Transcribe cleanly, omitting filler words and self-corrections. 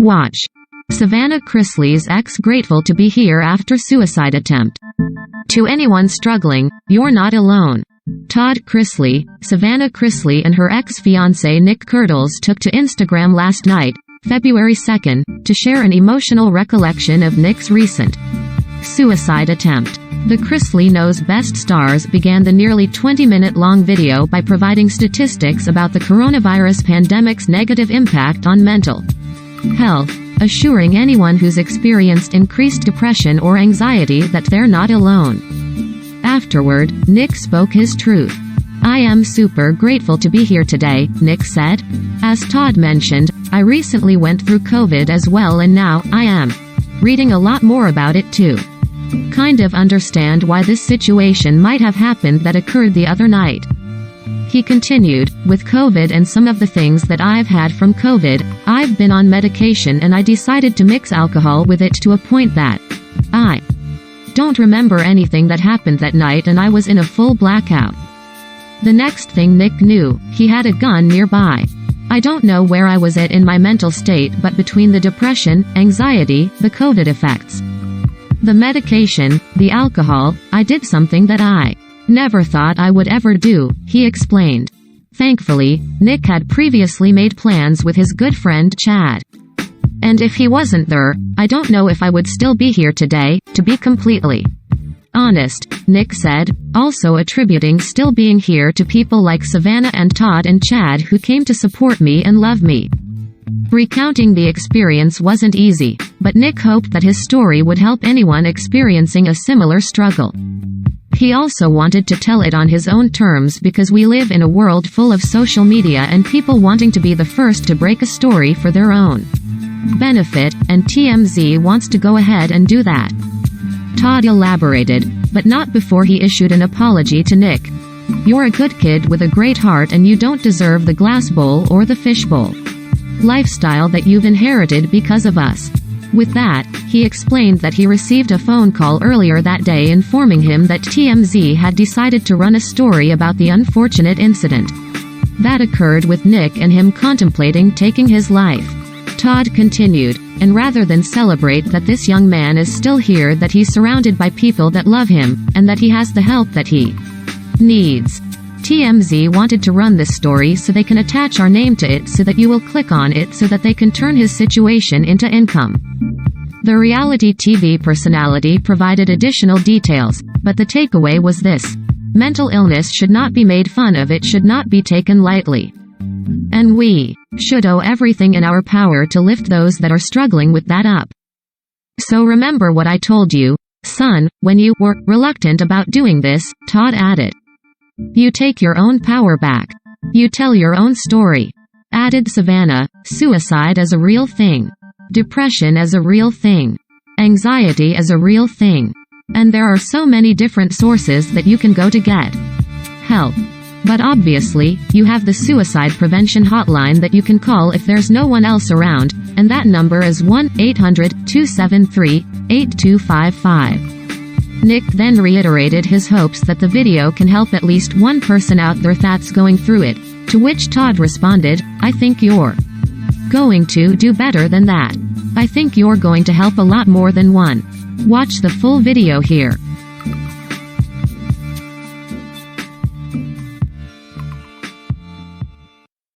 Watch. Savannah Chrisley's ex grateful to be here after suicide attempt. To anyone struggling, you're not alone. Todd Chrisley, Savannah Chrisley and her ex-fiancé Nick Kerdiles took to Instagram last night, February 2nd, to share an emotional recollection of Nick's recent suicide attempt. The Chrisley Knows Best stars began the nearly 20-minute-long video by providing statistics about the coronavirus pandemic's negative impact on mental health, assuring anyone who's experienced increased depression or anxiety that they're not alone. Afterward, Nick spoke his truth. "I am super grateful to be here today," Nick said. "As Todd mentioned, I recently went through COVID as well, and now I am reading a lot more about it too. Kind of understand why this situation might have happened that occurred the other night." He continued, "With COVID and some of the things that I've had from COVID, I've been on medication and I decided to mix alcohol with it to a point that I don't remember anything that happened that night and I was in a full blackout." The next thing Nick knew, he had a gun nearby. "I don't know where I was at in my mental state, but between the depression, anxiety, the COVID effects, the medication, the alcohol, I did something that I never thought I would ever do," he explained. Thankfully, Nick had previously made plans with his good friend Chad. "And if he wasn't there, I don't know if I would still be here today, to be completely honest," Nick said, also attributing still being here to people like Savannah and Todd and Chad who came to support me and love me. Recounting the experience wasn't easy, but Nick hoped that his story would help anyone experiencing a similar struggle. He also wanted to tell it on his own terms because we live in a world full of social media and people wanting to be the first to break a story for their own benefit, and TMZ wants to go ahead and do that. Todd elaborated, but not before he issued an apology to Nick. "You're a good kid with a great heart and you don't deserve the glass bowl or the fish bowl lifestyle that you've inherited because of us." With that, he explained that he received a phone call earlier that day informing him that TMZ had decided to run a story about the unfortunate incident that occurred with Nick and him contemplating taking his life. Todd continued, "And rather than celebrate that this young man is still here, that he's surrounded by people that love him, and that he has the help that he needs. TMZ wanted to run this story so they can attach our name to it so that you will click on it so that they can turn his situation into income." The reality TV personality provided additional details, but the takeaway was this: mental illness should not be made fun of, it should not be taken lightly. And we should owe everything in our power to lift those that are struggling with that up. "So remember what I told you, son, when you were reluctant about doing this," Todd added. "You take your own power back. You tell your own story." Added Savannah, "Suicide is a real thing. Depression is a real thing. Anxiety is a real thing. And there are so many different sources that you can go to get help. But obviously, you have the suicide prevention hotline that you can call if there's no one else around, and that number is 1-800-273-8255. Nick then reiterated his hopes that the video can help at least one person out there that's going through it, to which Todd responded, "I think you're going to do better than that. I think you're going to help a lot more than one. Watch the full video here."